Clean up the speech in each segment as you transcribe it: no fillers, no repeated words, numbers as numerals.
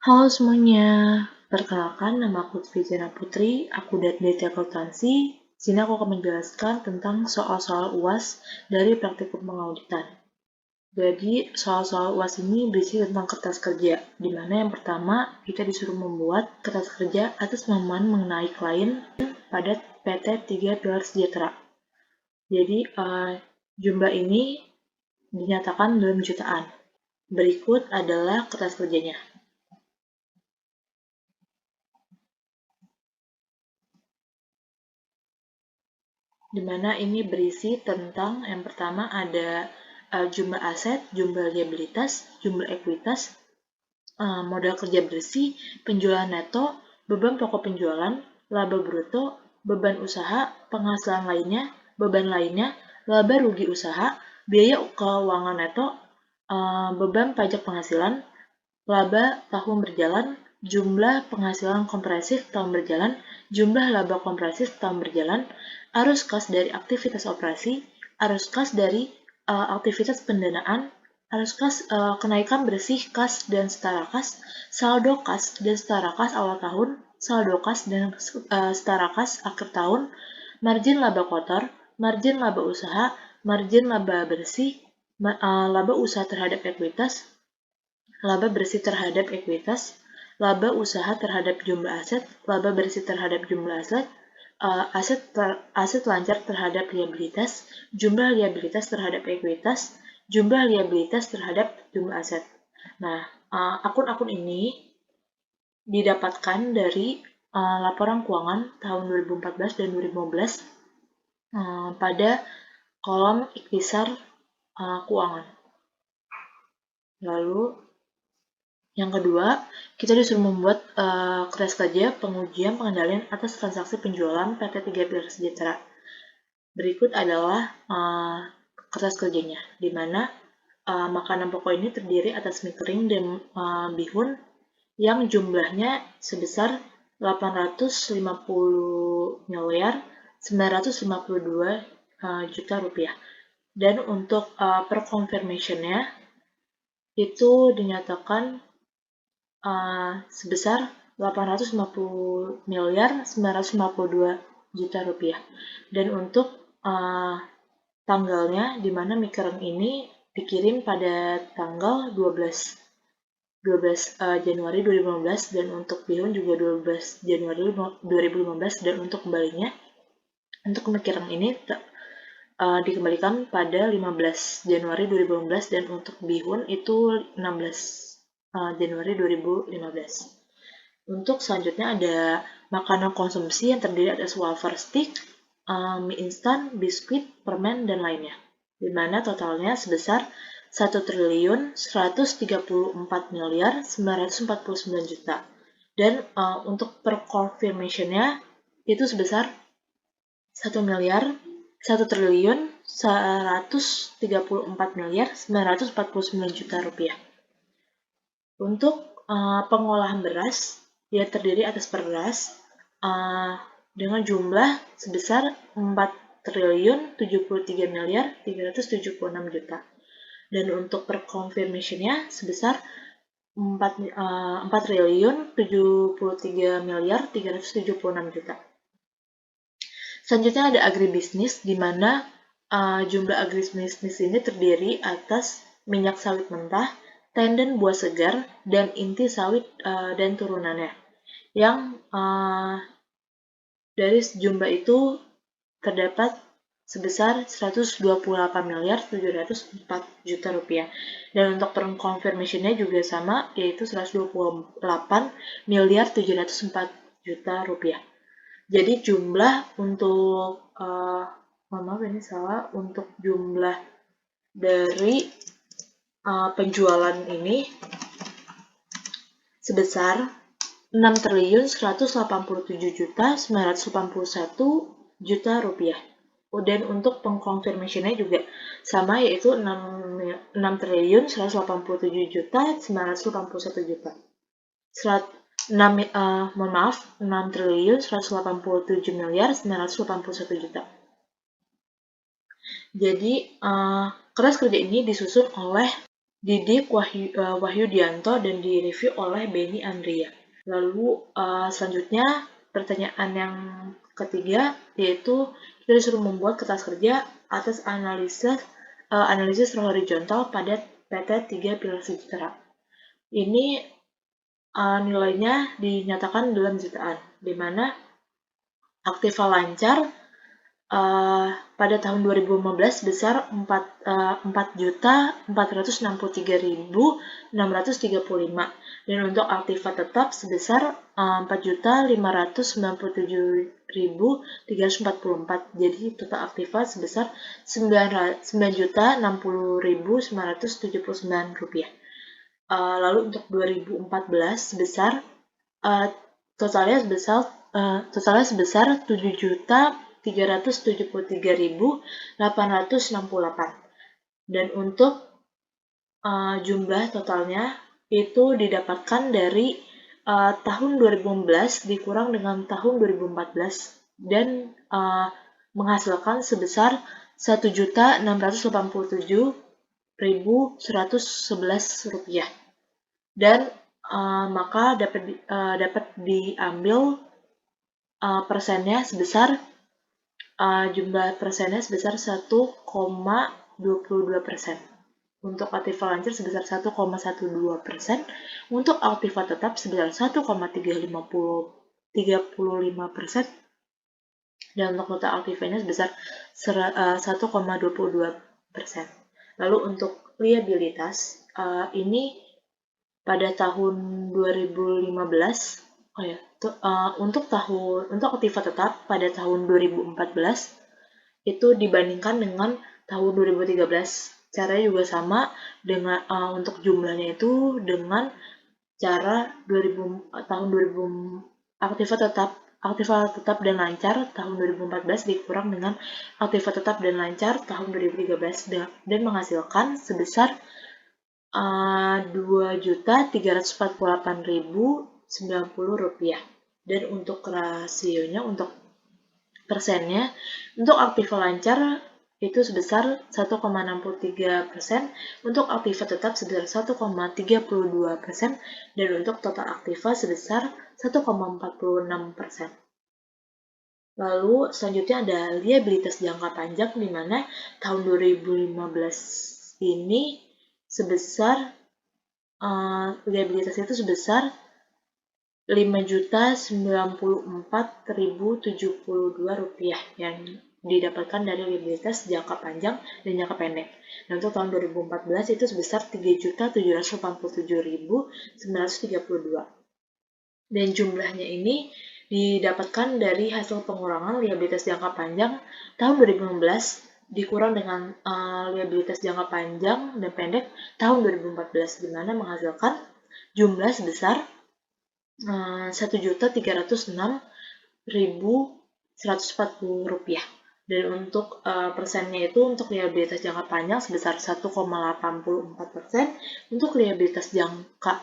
Halo semuanya, perkenalkan nama aku Vijana Putri, aku dari Akuntansi. Sini aku akan menjelaskan tentang soal-soal UAS dari praktikum pengauditan. Jadi soal-soal UAS ini berisi tentang kertas kerja, di mana yang pertama kita disuruh membuat kertas kerja atas pemahaman mengenai klien pada PT 3 Pilar Sejahtera. Jadi jumlah ini dinyatakan dalam jutaan. Berikut adalah kertas kerjanya. Di mana ini berisi tentang yang pertama ada jumlah aset, jumlah liabilitas, jumlah ekuitas, modal kerja bersih, penjualan neto, beban pokok penjualan, laba bruto, beban usaha, penghasilan lainnya, beban lainnya, laba rugi usaha, biaya keuangan neto, beban pajak penghasilan, laba tahun berjalan, jumlah penghasilan kompresif tahun berjalan, jumlah laba kompresif tahun berjalan, arus kas dari aktivitas operasi, arus kas dari aktivitas pendanaan, arus kas kenaikan bersih kas dan setara kas, saldo kas dan setara kas awal tahun, saldo kas dan setara kas akhir tahun, margin laba kotor, margin laba usaha, margin laba bersih, laba usaha terhadap ekuitas, laba bersih terhadap ekuitas, laba usaha terhadap jumlah aset, laba bersih terhadap jumlah aset, aset lancar terhadap liabilitas, jumlah liabilitas terhadap ekuitas, jumlah liabilitas terhadap jumlah aset. Nah, akun-akun ini didapatkan dari laporan keuangan tahun 2014 dan 2015 pada kolom ikhtisar keuangan. Lalu yang kedua, kita disuruh membuat kertas kerja pengujian pengendalian atas transaksi penjualan PT 3 Pilar Sejahtera. Berikut adalah kertas kerjanya, di mana makanan pokok ini terdiri atas mie kering dan bihun yang jumlahnya sebesar 850 miliar 952 juta rupiah. Dan untuk per confirmation-nya itu dinyatakan sebesar 850 miliar 952 juta rupiah. Dan untuk tanggalnya, di mana mie kering ini dikirim pada tanggal 12 Januari 2015 dan untuk bihun juga 12 Januari 2015 dan untuk kembalinya untuk mie kering ini dikembalikan pada 15 Januari 2015 dan untuk bihun itu 16 Januari 2015. Untuk selanjutnya ada makanan konsumsi yang terdiri atas wafer stick, mie instan, biskuit, permen, dan lainnya. Di mana totalnya sebesar 1.134 miliar 949 juta. Dan untuk per confirmation-nya itu sebesar 1.134 miliar 949 juta rupiah. Untuk pengolahan beras, dia terdiri atas beras dengan jumlah sebesar 4.073 miliar 376 juta. Dan untuk per confirmation-nya sebesar 4.073 miliar 376 juta. Selanjutnya ada agribisnis, di mana jumlah agribisnis ini terdiri atas minyak sawit mentah, tenden buah segar, dan inti sawit dan turunannya. Yang dari jumlah itu terdapat sebesar 128 miliar 704 juta rupiah. Dan untuk per confirmation-nya juga sama, yaitu 128 miliar 704 juta rupiah. Jadi jumlah untuk maaf ini salah, untuk jumlah dari penjualan ini sebesar 6.187.981 juta rupiah. Dan untuk pengkonfirmasinya juga sama, yaitu 6.187.981 juta. 6.187 miliar 981 juta. Jadi kertas kerja ini disusun oleh Didik Wahyudianto dan direview oleh Benny Andria. Lalu selanjutnya pertanyaan yang ketiga yaitu kita disuruh membuat kertas kerja atas analisis horizontal pada PT 3 Pilar Sejahtera. Ini nilainya dinyatakan dalam jutaan, di mana aktiva lancar pada tahun 2015 besar 4.463.635 dan untuk aktiva tetap sebesar 4.597.344. Jadi total aktiva sebesar 9.060.979 rupiah. Lalu untuk 2014 sebesar totalnya sebesar 7.373.868 dan untuk jumlah totalnya itu didapatkan dari tahun 2015 dikurang dengan tahun 2014 dan menghasilkan sebesar 1.687.111 rupiah dan maka dapat diambil persennya sebesar jumlah persennya sebesar 1,22%. Untuk aktiva lancar sebesar 1,12%, untuk aktiva tetap sebesar 1,35%, dan untuk total aktivanya sebesar 1,22%. Lalu untuk liabilitas, ini pada tahun 2015, untuk aktiva tetap pada tahun 2014 itu dibandingkan dengan tahun 2013. Caranya juga sama dengan untuk jumlahnya itu dengan cara tahun 2000 aktiva tetap dan lancar tahun 2014 dikurang dengan aktiva tetap dan lancar tahun 2013 dan menghasilkan sebesar 2.348.090 rupiah. Dan untuk rasionya, untuk persennya, untuk aktiva lancar itu sebesar 1,63%, untuk aktiva tetap sebesar 1,32%, dan untuk total aktiva sebesar 1,46%. Lalu selanjutnya ada liabilitas jangka panjang, di mana tahun 2015 ini sebesar liabilitas itu sebesar 5.094.072 rupiah yang didapatkan dari liabilitas jangka panjang dan jangka pendek. Dan untuk tahun 2014 itu sebesar 3.787.932. Dan jumlahnya ini didapatkan dari hasil pengurangan liabilitas jangka panjang tahun 2015 dikurang dengan liabilitas jangka panjang dan pendek tahun 2014, di mana menghasilkan jumlah sebesar 1.306.140 rupiah. Dan untuk persennya itu untuk liabilitas jangka panjang sebesar 1,84%, untuk liabilitas jangka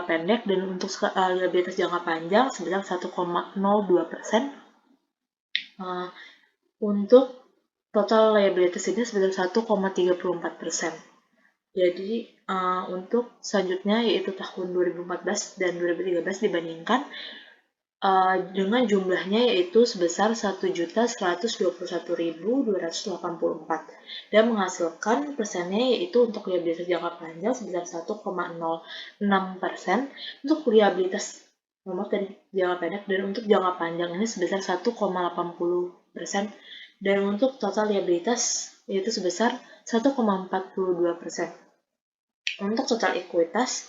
pendek dan untuk liabilitas jangka panjang sebesar 1,02%. Untuk total liabilitas ini sebesar 1,34%. Jadi untuk selanjutnya yaitu tahun 2014 dan 2013 dibandingkan dengan jumlahnya yaitu sebesar 1.121.284 dan menghasilkan persennya yaitu untuk liabilitas jangka panjang sebesar 1,06%, untuk liabilitas jangka pendek dan untuk jangka panjang ini sebesar 1,80%, dan untuk total liabilitas yaitu sebesar 1,42%. Untuk total ekuitas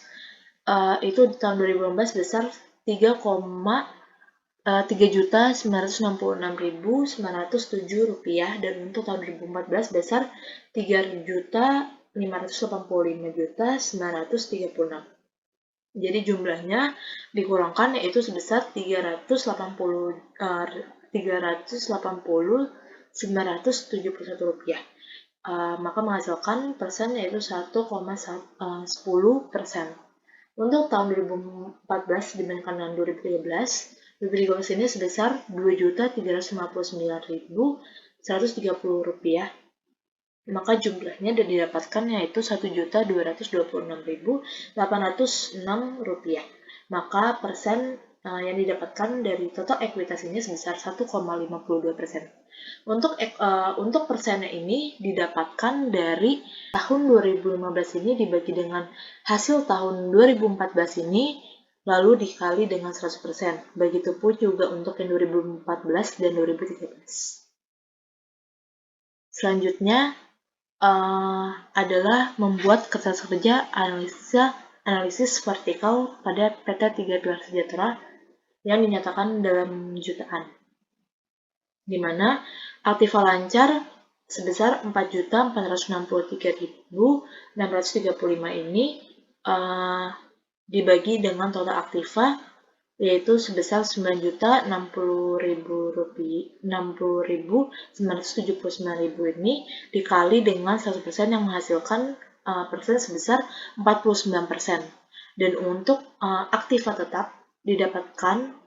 itu di tahun 2015 sebesar 3.966.907 rupiah dan untuk tahun 2014 sebesar 3.585.936. Jadi jumlahnya dikurangkan yaitu sebesar 380.971 rupiah. Maka menghasilkan persen yaitu 1,10%. Untuk tahun 2014 dibandingkan dengan 2013 ini sebesar 2.359.130 rupiah maka jumlahnya didapatkan yaitu Rp1.226.806. Maka persen yang didapatkan dari total ekuitas ini sebesar 1,52%. Untuk persennya ini didapatkan dari tahun 2015 ini dibagi dengan hasil tahun 2014 ini lalu dikali dengan 100%. Begitupun juga untuk yang 2014 dan 2013. Selanjutnya adalah membuat kertas kerja analisis vertikal pada PT 3 Pilar Sejahtera yang dinyatakan dalam jutaan, di mana aktiva lancar sebesar 4.463.635 ini dibagi dengan total aktiva yaitu sebesar Rp9.979.000 ini dikali dengan 100% yang menghasilkan persen sebesar 49%. Dan untuk aktiva tetap didapatkan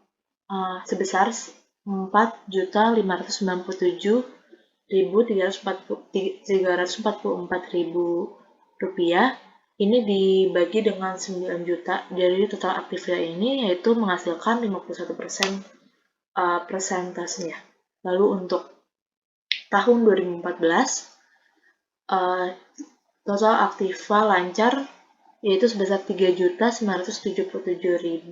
sebesar Rp4.597.344.000. Ini dibagi dengan 9 juta dari total aktiva ini, yaitu menghasilkan 51% persentasenya. Lalu untuk tahun 2014, total aktiva lancar yaitu sebesar Rp3.977.086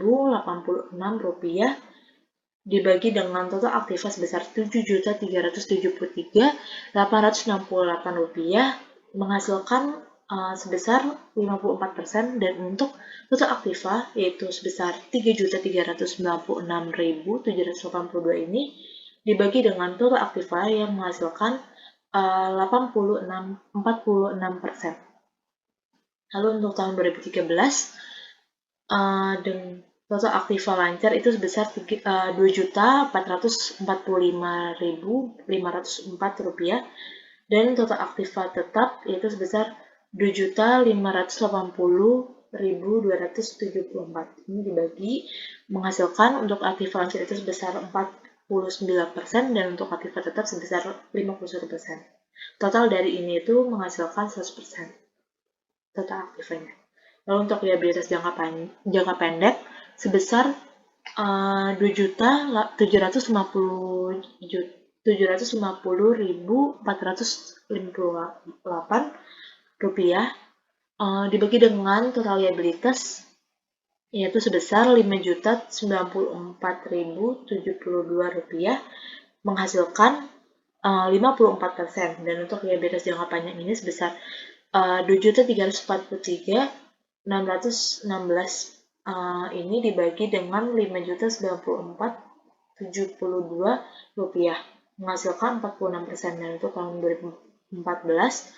dibagi dengan total aktiva sebesar Rp7.373.868 menghasilkan sebesar 54%. Dan untuk total aktiva yaitu sebesar Rp3.396.782 ini dibagi dengan total aktiva yang menghasilkan 46%. Lalu untuk tahun 2013 dan total aktiva lancar itu sebesar Rp2.445.504 dan total aktiva tetap yaitu sebesar Rp2.580.274. Ini dibagi menghasilkan untuk aktiva lancar itu sebesar 49% dan untuk aktiva tetap sebesar 51%. Total dari ini itu menghasilkan 100% total aktivanya. Lalu untuk liabilitas jangka pendek sebesar Rp750.458 dibagi dengan total liabilitas yaitu sebesar Rp5.094.072 menghasilkan 54%. Dan untuk liabilitas jangka panjang ini sebesar Rp2.343.616 ini dibagi dengan Rp5.094.072 menghasilkan 46%. Dan untuk tahun 2014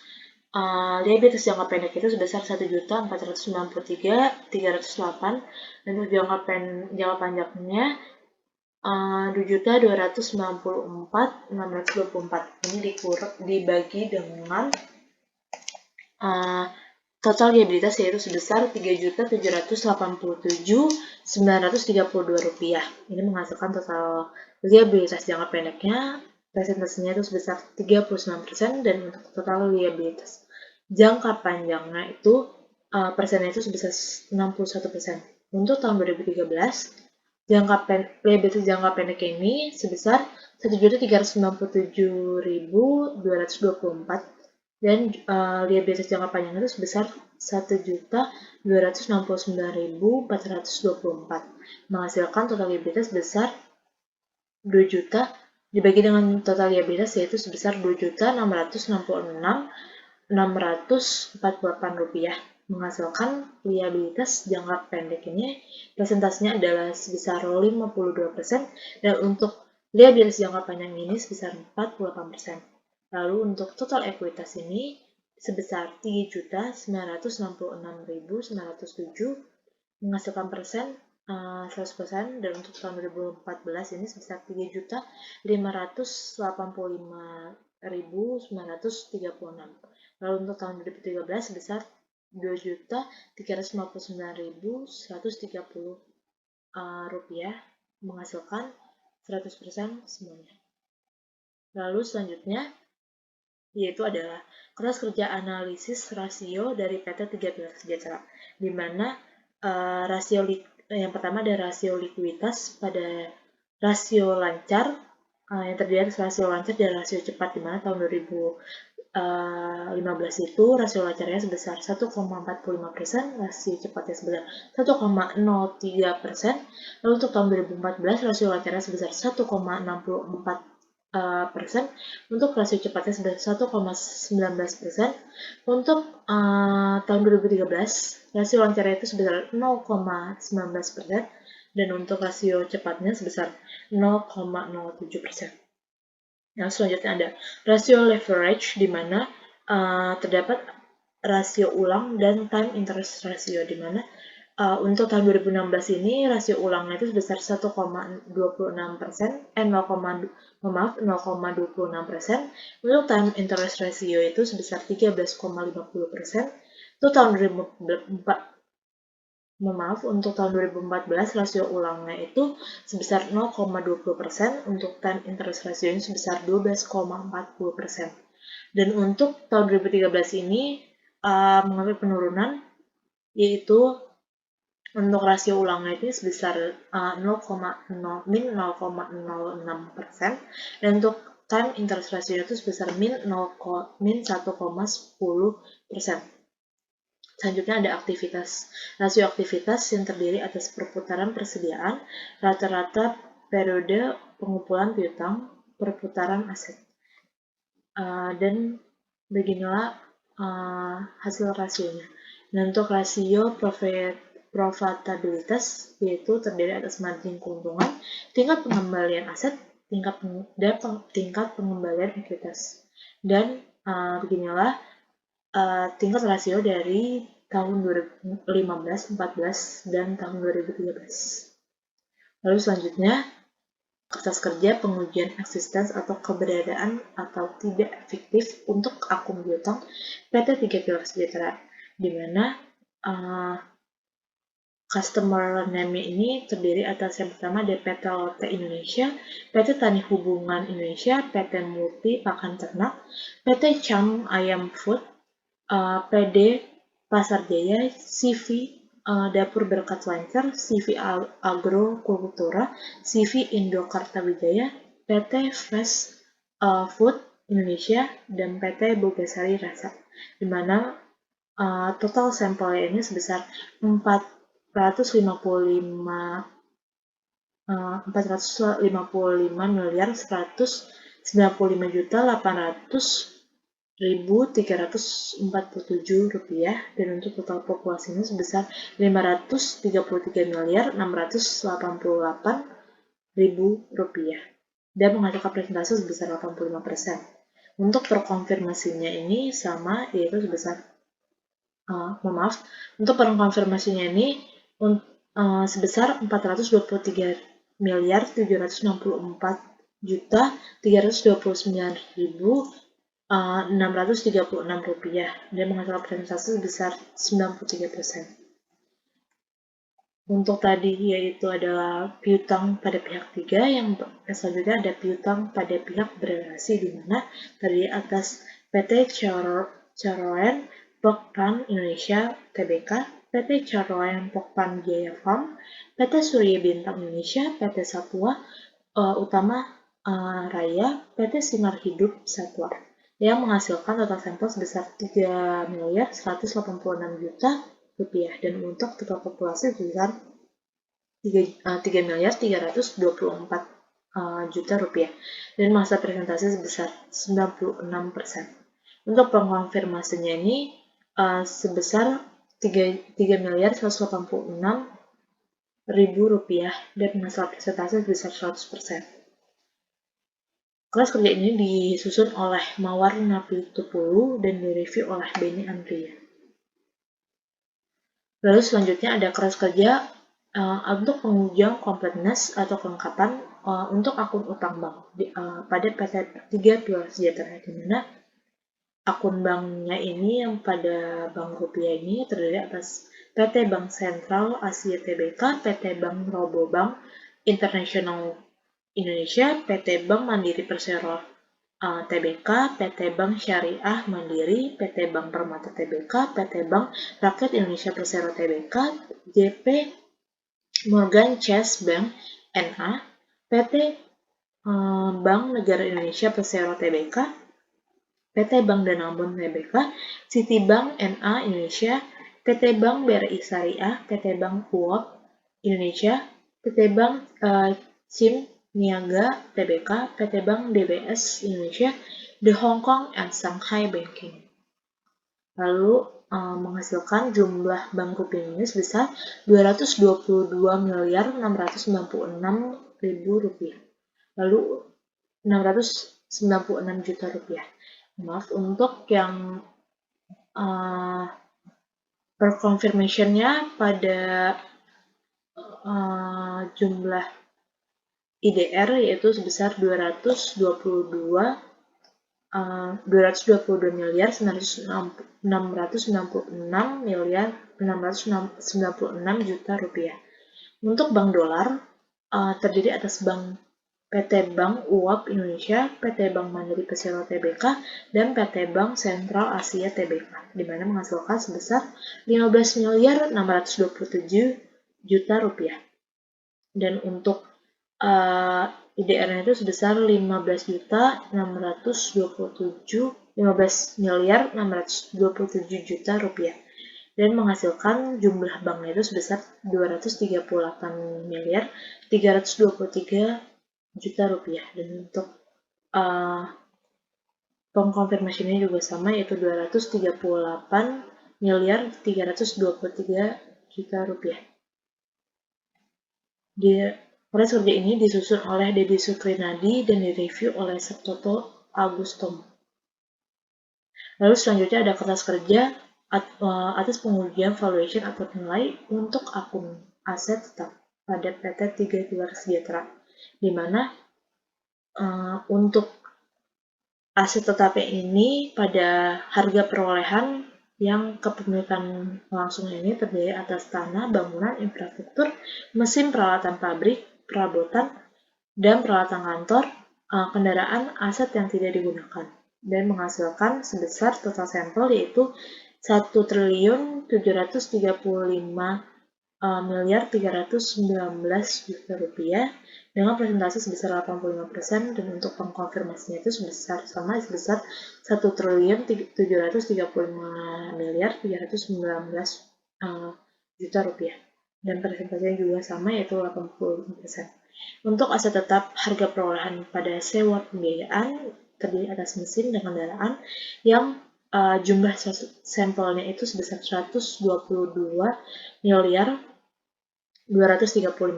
liabilitas jangka pendek itu sebesar Rp1.493.308 dan untuk jangka panjangnya Rp2.294.624. Ini dibagi dengan total liabilitas yaitu sebesar Rp3.787.932. Ini menghasilkan total liabilitas jangka pendeknya, presentasinya itu sebesar 39% dan untuk total liabilitas jangka panjangnya itu persennya itu sebesar 61%. Untuk tahun 2013, liabilitas jangka pendek ini sebesar Rp1.397.224 dan liabilitas jangka panjang itu sebesar Rp1.269.424 menghasilkan total liabilitas sebesar 2 juta dibagi dengan total liabilitas yaitu sebesar Rp2.666.648 menghasilkan liabilitas jangka pendek ini presentasinya adalah sebesar 52% dan untuk liabilitas jangka panjang ini sebesar 48%. Lalu untuk total ekuitas ini sebesar Rp3.966.907 menghasilkan persen 100% dan untuk tahun 2014 ini sebesar Rp3.585.936. Lalu untuk tahun 2013 sebesar Rp2.359.130 menghasilkan 100% semuanya. Lalu selanjutnya yaitu adalah kelas kerja analisis rasio dari PT Tiga Pilar Sejahtera, di mana yang pertama ada rasio likuiditas pada rasio lancar, yang terdiri atas rasio lancar dan rasio cepat, di mana tahun 2015 itu rasio lancarnya sebesar 1,45%, rasio cepatnya sebesar 1,03%, lalu untuk tahun 2014 rasio lancarnya sebesar 1,64%, untuk rasio cepatnya sebesar 1,19%, untuk tahun 2013 rasio lancarnya itu sebesar 0,19%, dan untuk rasio cepatnya sebesar 0,07%. Yang selanjutnya ada rasio leverage, di mana terdapat rasio ulang dan time interest ratio, di mana untuk tahun 2016 ini rasio ulangnya itu sebesar 1,26%, 0,26%. Untuk time interest ratio itu sebesar 13,50%. Untuk tahun 2014, untuk tahun 2014 rasio ulangnya itu sebesar 0,20%, untuk time interest ratio ini sebesar 12,40%. Dan untuk tahun 2013 ini mengalami penurunan, yaitu untuk rasio ulangnya itu sebesar min 0,06%, dan untuk time interest ratio itu sebesar min 1,10%. Selanjutnya ada aktivitas. Rasio aktivitas yang terdiri atas perputaran persediaan, rata-rata periode pengumpulan piutang, perputaran aset. Dan beginilah hasil rasionya. Dan untuk rasio profitabilitas, yaitu terdiri atas margin keuntungan, tingkat pengembalian aset, tingkat pengembalian ekuitas. Dan beginilah tingkat rasio dari tahun 2015, 14, dan tahun 2013. Lalu selanjutnya, kertas kerja pengujian eksistensi atau keberadaan atau tidak efektif untuk akun piutang PT Tiga Pilar Sejahtera, di mana customer name ini terdiri atas yang pertama ada PT Lotte Indonesia, PT Tani Hubungan Indonesia, PT Multi Pakan Ternak, PT Cham Ayam Food, PD Pasar Jaya, CV Dapur Berkat Lancar, CV Agro Kultura, CV Indo Kartawijaya, PT Fresh Food Indonesia, dan PT Bogasari Rasa, di mana total sampelnya ini sebesar 455,895,800.347 rupiah, dan untuk total populasinya sebesar 533.688.000 rupiah, dan menghasilkan persentase sebesar 85%. Untuk terkonfirmasinya ini sama, yaitu sebesar untuk perkonfirmasinya ini sebesar 422.729.636 rupiah, dan menghasilkan persentase sebesar 93%. Untuk tadi yaitu adalah piutang pada pihak tiga, yang selanjutnya ada piutang pada pihak berrelasi, di mana terdiri atas PT Caroen Pokpan Indonesia Tbk, PT Caroen Pokpan Jaya Farm, PT Surya Bintang Indonesia, PT Satwa Utama Raya, PT Sinar Hidup Satwa, yang menghasilkan total sampel sebesar 3.186.000.000 rupiah, dan untuk total populasi sebesar 3.324.000.000 rupiah, dan masa presentasi sebesar 96%. Untuk pengkonfirmasinya ini sebesar 3.186.000 rupiah, dan masa presentasi sebesar 100%. Kelas kerja ini disusun oleh Mawar Napitupulu dan direview oleh Benny Andria. Lalu selanjutnya ada kelas kerja untuk pengujian completeness atau kelengkapan untuk akun utang bank pada PT Tiga Pilar Sejahtera, di mana akun banknya ini yang pada Bank Rupiah ini terdiri atas PT Bank Sentral Asia Tbk, PT Bank Robobank Internasional Indonesia, PT Bank Mandiri Persero TBK, PT Bank Syariah Mandiri, PT Bank Permata Tbk, PT Bank Rakyat Indonesia Persero Tbk, JP Morgan Chase Bank NA, PT Bank Negara Indonesia Persero Tbk, PT Bank Danamon Tbk, Citibank NA Indonesia, PT Bank BRI Syariah, PT Bank UOB Indonesia, PT Bank Sim Niaga Tbk, PT Bank DBS Indonesia, The Hong Kong and Shanghai Banking. Lalu menghasilkan jumlah bank rupiah ini sebesar 222.696.000 rupiah. Lalu 696 juta rupiah. Maaf, untuk yang per confirmation-nya pada jumlah IDR yaitu sebesar 222.696 juta rupiah. Untuk bank dolar terdiri atas bank PT Bank UOB Indonesia, PT Bank Mandiri Persero Tbk, dan PT Bank Sentral Asia Tbk, di mana menghasilkan sebesar 15.627 juta rupiah. Dan untuk IDR-nya itu sebesar 15.627 juta rupiah, dan menghasilkan jumlah banknya itu sebesar 238.323 juta rupiah. Dan untuk pengkonfirmasinya juga sama, yaitu 238.323 juta rupiah. Proses kerja ini disusun oleh Deddy Sukrinadi dan direview oleh Sabtoto Agustomo. Lalu selanjutnya ada kertas kerja atas pengujian valuation atau nilai untuk akun aset tetap pada PT Tiga Pilar Sejahtera, di mana untuk aset tetapnya ini pada harga perolehan yang kepemilikan langsung ini terdiri atas tanah, bangunan, infrastruktur, mesin, peralatan pabrik, perabotan, dan peralatan kantor, kendaraan, aset yang tidak digunakan, dan menghasilkan sebesar total sampel yaitu 1.735.319 juta rupiah dengan persentase sebesar 85%, dan untuk pengkonfirmasinya itu sebesar 1.735.319 juta rupiah, dan persentasenya juga sama yaitu 85%. Untuk aset tetap, harga perolehan pada sewa pembiayaan terdiri atas mesin dan kendaraan yang jumlah sampelnya itu sebesar 122.235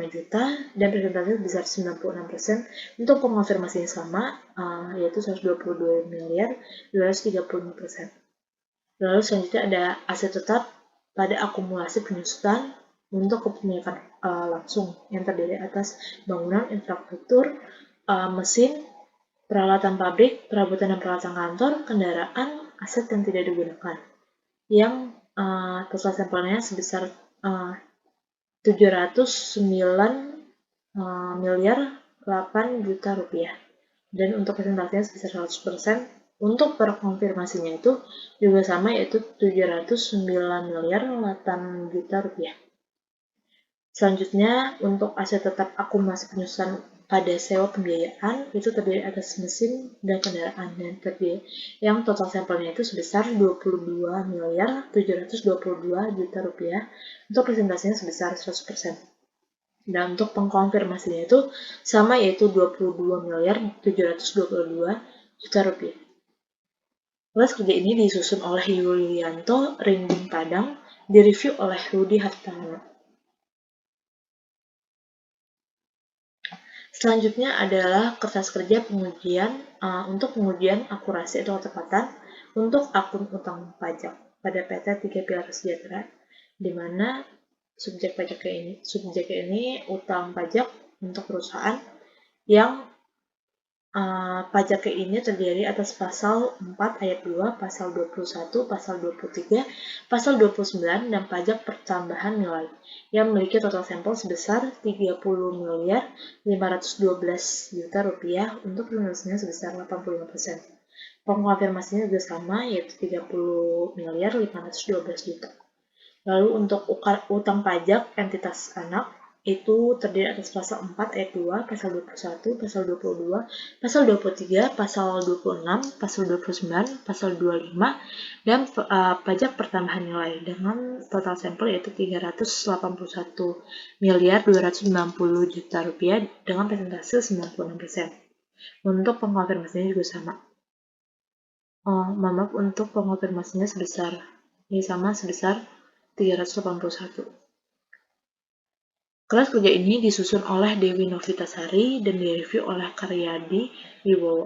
juta dan persentase sebesar 96%. Untuk pengonfirmasinya sama, yaitu 122.235%. Lalu selanjutnya ada aset tetap pada akumulasi penyusutan untuk kepemilikan langsung yang terdiri atas bangunan, infrastruktur, mesin, peralatan pabrik, perabotan dan peralatan kantor, kendaraan, aset yang tidak digunakan, yang total sampelnya sebesar 709.8 juta rupiah, dan untuk persentasenya sebesar 100%. Untuk perkonfirmasinya itu juga sama, yaitu 709.8 juta rupiah. Selanjutnya, untuk aset tetap akumulasi penyusutan pada sewa pembiayaan itu terdiri atas mesin dan kendaraan, dan terdiri yang total sampelnya itu sebesar 22.722 juta rupiah. Untuk presentasinya sebesar 100%. Dan untuk pengkonfirmasinya itu sama, yaitu 22.722 juta rupiah. Proses kerja ini disusun oleh Yulianto Ringging Padang, direview oleh Rudi Hartano. Selanjutnya adalah kertas kerja pengujian untuk pengujian akurasi atau ketepatan untuk akun utang pajak pada PT Tiga Pilar Sejahtera, di mana subjek ini utang pajak untuk perusahaan yang Pajak ini terdiri atas pasal 4 ayat 2, pasal 21, pasal 23, pasal 29, dan pajak pertambahan nilai yang memiliki total sampel sebesar 30.512 juta rupiah untuk lunasnya sebesar 85%. Pengkonfirmasinya juga sama, yaitu 30.512 juta. Lalu untuk utang pajak entitas anak itu terdiri atas pasal 4 ayat 2, pasal 21, pasal 22, pasal 23, pasal 26, pasal 29, pasal 25, dan pajak pertambahan nilai dengan total sampel yaitu 381.290 juta rupiah dengan persentase 96%. Untuk pengkonfirmasinya juga sama. Maaf, untuk pengkonfirmasinya sebesar 381. Kelas kerja ini disusun oleh Dewi Novitasari dan direview oleh Karyadi Wibowo.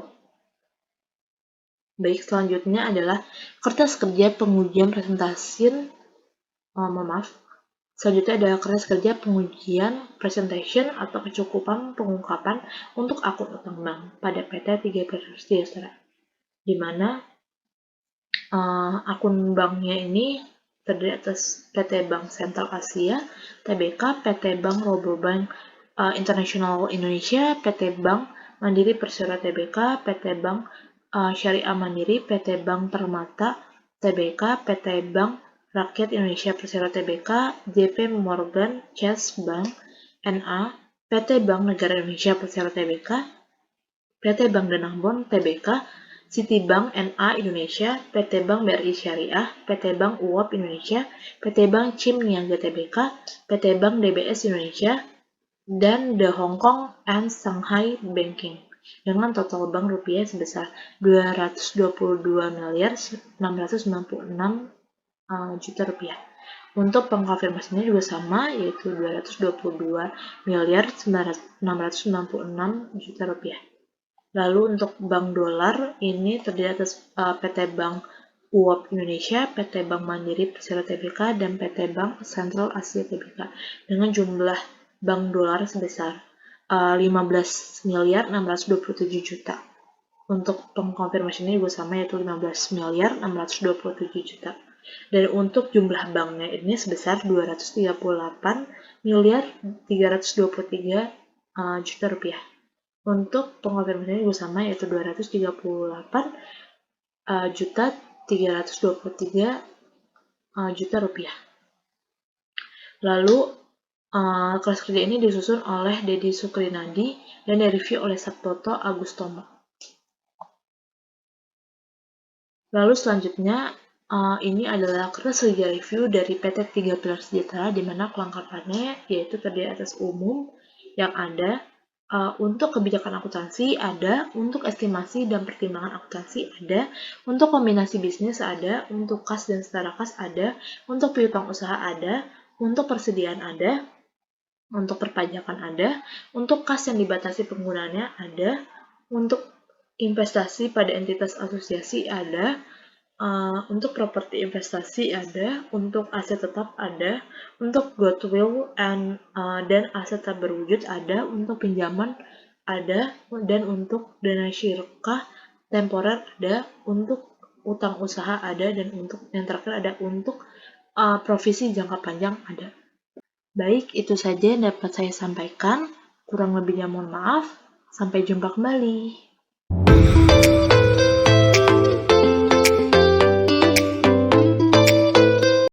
Baik, selanjutnya adalah kertas kerja pengujian presentation. Selanjutnya adalah kertas kerja pengujian presentation atau kecukupan pengungkapan untuk akun utang bank pada PT 3 Sejahtera, di mana akun banknya ini terdiri atas PT Bank Sentral Asia, TBK, PT Bank Rabobank Internasional Indonesia, PT Bank Mandiri Persero TBK, PT Bank Syariah Mandiri, PT Bank Permata TBK, PT Bank Rakyat Indonesia Persero TBK, JP Morgan Chase Bank NA, PT Bank Negara Indonesia Persero TBK, PT Bank Danang Bond TBK, Citibank NA Indonesia, PT Bank BRI Syariah, PT Bank UOP Indonesia, PT Bank Chim Niaga Tbk, PT Bank DBS Indonesia, dan The Hong Kong and Shanghai Banking dengan total bank rupiah sebesar 222.696 juta rupiah. Untuk pengkonfirmasinya juga sama, yaitu 222.696 juta rupiah. Lalu untuk bank dolar ini terdiri atas PT Bank UOP Indonesia, PT Bank Mandiri Persero Tbk, dan PT Bank Sentral Asia Tbk dengan jumlah bank dolar sebesar 15.627 juta. Untuk pengkonfirmasinya juga sama, yaitu 15.627 juta. Dan untuk jumlah banknya ini sebesar 238.323 juta rupiah. Untuk pengkonfirmasinya juga sama, yaitu 238.323 juta rupiah. Lalu kelas kerja ini disusun oleh Dedi Sukrinadi dan direview oleh Sabtoto Agustomo. Lalu selanjutnya ini adalah kertas kerja review dari PT 3 Pilar Sejahtera, di mana kelengkapannya yaitu terdiri atas umum yang ada, untuk kebijakan akuntansi ada, untuk estimasi dan pertimbangan akuntansi ada, untuk kombinasi bisnis ada, untuk kas dan setara kas ada, untuk piutang usaha ada, untuk persediaan ada, untuk perpajakan ada, untuk kas yang dibatasi penggunaannya ada, untuk investasi pada entitas asosiasi ada, untuk properti investasi ada, untuk aset tetap ada, untuk goodwill dan aset tak berwujud ada, untuk pinjaman ada, dan untuk dana syirkah temporer ada, untuk utang usaha ada, dan untuk yang terakhir ada untuk provisi jangka panjang ada. Baik, itu saja yang dapat saya sampaikan. Kurang lebihnya mohon maaf. Sampai jumpa kembali.